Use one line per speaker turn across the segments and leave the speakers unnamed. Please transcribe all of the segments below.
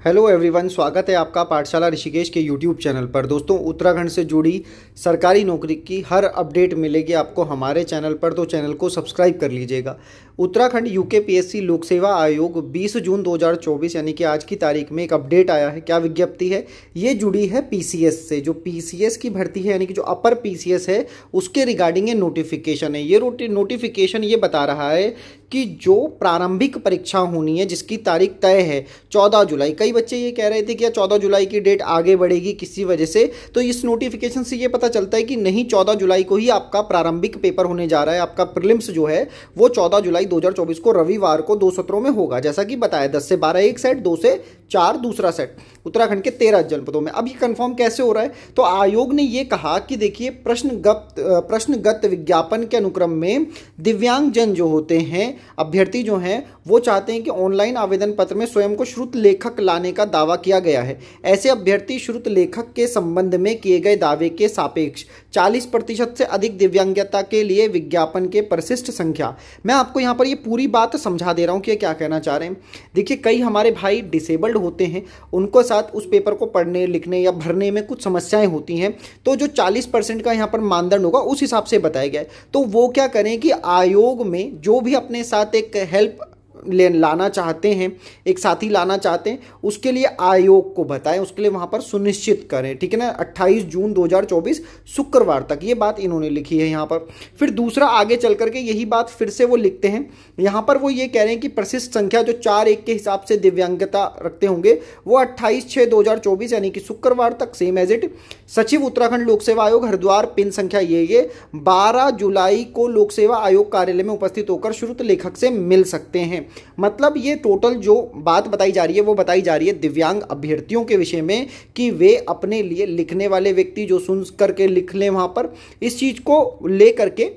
Hello everyone, स्वागत है आपका पाठशाला ऋषिकेश के यूट्यूब चैनल पर। दोस्तों, उत्तराखंड से जुड़ी सरकारी नौकरी की हर अपडेट मिलेगी आपको हमारे चैनल पर, तो चैनल को सब्सक्राइब कर लीजिएगा। उत्तराखंड यूकेपीएससी लोक सेवा आयोग 20 जून 2024 यानी कि आज की तारीख में एक अपडेट आया है। क्या विज्ञप्ति है? ये जुड़ी है पीसीएस से। जो पीसीएस की भर्ती है यानी कि जो अपर पीसीएस है उसके रिगार्डिंग ये नोटिफिकेशन है। ये नोटिफिकेशन ये बता रहा है कि जो प्रारंभिक परीक्षा होनी है जिसकी तारीख तय है 14 जुलाई। कई बच्चे ये कह रहे थे कि 14 जुलाई की डेट आगे बढ़ेगी किसी वजह से, तो इस नोटिफिकेशन से ये पता चलता है कि नहीं, 14 जुलाई को ही आपका प्रारंभिक पेपर होने जा रहा है। आपका प्रीलिम्स जो है वो 14 जुलाई 2024 को रविवार को 2 सत्रों में होगा, जैसा कि बताया। 10 से 12 एक सेट, 2 से 4 दूसरा सेट, उत्तराखंड के 13 जनपदों में। अब ये कंफर्म कैसे हो रहा है? तो आयोग ने ये कहा कि देखिए, प्रश्नगत विज्ञापन के अनुक्रम में दिव्यांगजन जो होते हैं, अभ्यर्थी जो हैं, वो चाहते हैं कि ऑनलाइन आवेदन पत्र में स्वयं को श्रुत लेखक लाने का दावा किया गया है। ऐसे अभ्यर्थी श्रुत लेखक के संबंध में किए गए दावे के सापेक्ष 40% से अधिक दिव्यांगता के लिए विज्ञापन के परिशिष्ट संख्या। मैं आपको यहाँ पर ये पूरी बात समझा दे रहा हूँ कि क्या कहना चाह रहे हैं। देखिए, कई हमारे भाई डिसेबल्ड होते हैं, उनको साथ उस पेपर को पढ़ने, लिखने या भरने में कुछ समस्याएं होती हैं, तो जो 40% का यहाँ पर मानदंड होगा उस हिसाब से बताया गया है। तो वो क्या करें कि आयोग में जो भी अपने साथ एक हेल्प लाना चाहते हैं, एक साथी लाना चाहते हैं, उसके लिए आयोग को बताएं, उसके लिए वहां पर सुनिश्चित करें। ठीक है ना? 28 जून 2024 शुक्रवार तक ये बात इन्होंने लिखी है यहाँ पर। फिर दूसरा, आगे चल करके यही बात फिर से वो लिखते हैं यहाँ पर। वो ये कह रहे हैं कि परिशिष्ट संख्या जो 4-1 के हिसाब से दिव्यांगता रखते होंगे वो 28/6/2024 यानी कि शुक्रवार तक सेम एज इट। सचिव उत्तराखंड लोक सेवा आयोग हरिद्वार, पिन संख्या ये 12 जुलाई को लोक सेवा आयोग कार्यालय में उपस्थित होकर श्रुत लेखक से मिल सकते हैं। मतलब ये टोटल जो बात बताई जा रही है वो बताई जा रही है दिव्यांग अभ्यर्थियों के विषय में, कि वे अपने लिए, लिखने वाले व्यक्ति जो सुन करके लिख लें वहां पर, इस चीज को लेकर के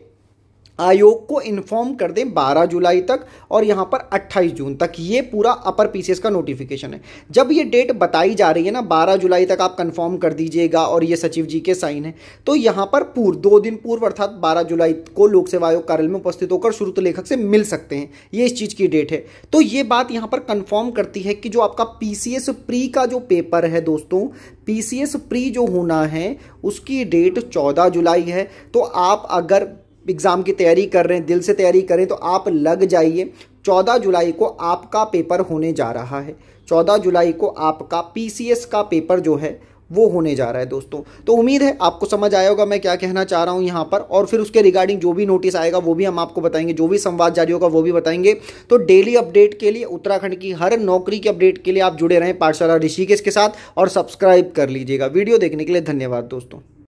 आयोग को इन्फॉर्म कर दें 12 जुलाई तक और यहाँ पर 28 जून तक। ये पूरा अपर पीसीएस का नोटिफिकेशन है। जब ये डेट बताई जा रही है ना, 12 जुलाई तक आप कंफर्म कर दीजिएगा और ये सचिव जी के साइन है, तो यहाँ पर 2 दिन पूर्व अर्थात 12 जुलाई को लोक सेवा आयोग कार्यालय में उपस्थित होकर श्रुत लेखक से मिल सकते हैं। ये इस चीज़ की डेट है। तो ये बात यहाँ पर कंफर्म करती है कि जो आपका पीसीएस प्री का जो पेपर है दोस्तों, पीसीएस प्री जो होना है उसकी डेट 14 जुलाई है। तो आप अगर एग्ज़ाम की तैयारी कर रहे हैं, दिल से तैयारी करें, तो आप लग जाइए। 14 जुलाई को आपका पेपर होने जा रहा है। 14 जुलाई को आपका पीसीएस का पेपर जो है वो होने जा रहा है दोस्तों। तो उम्मीद है आपको समझ आया होगा मैं क्या कहना चाह रहा हूँ यहाँ पर। और फिर उसके रिगार्डिंग जो भी नोटिस आएगा वो भी हम आपको बताएंगे, जो भी संवाद जारी होगा वो भी बताएंगे। तो डेली अपडेट के लिए, उत्तराखंड की हर नौकरी के अपडेट के लिए आप जुड़े रहें पाठशाला ऋषिकेश के साथ और सब्सक्राइब कर लीजिएगा। वीडियो देखने के लिए धन्यवाद दोस्तों।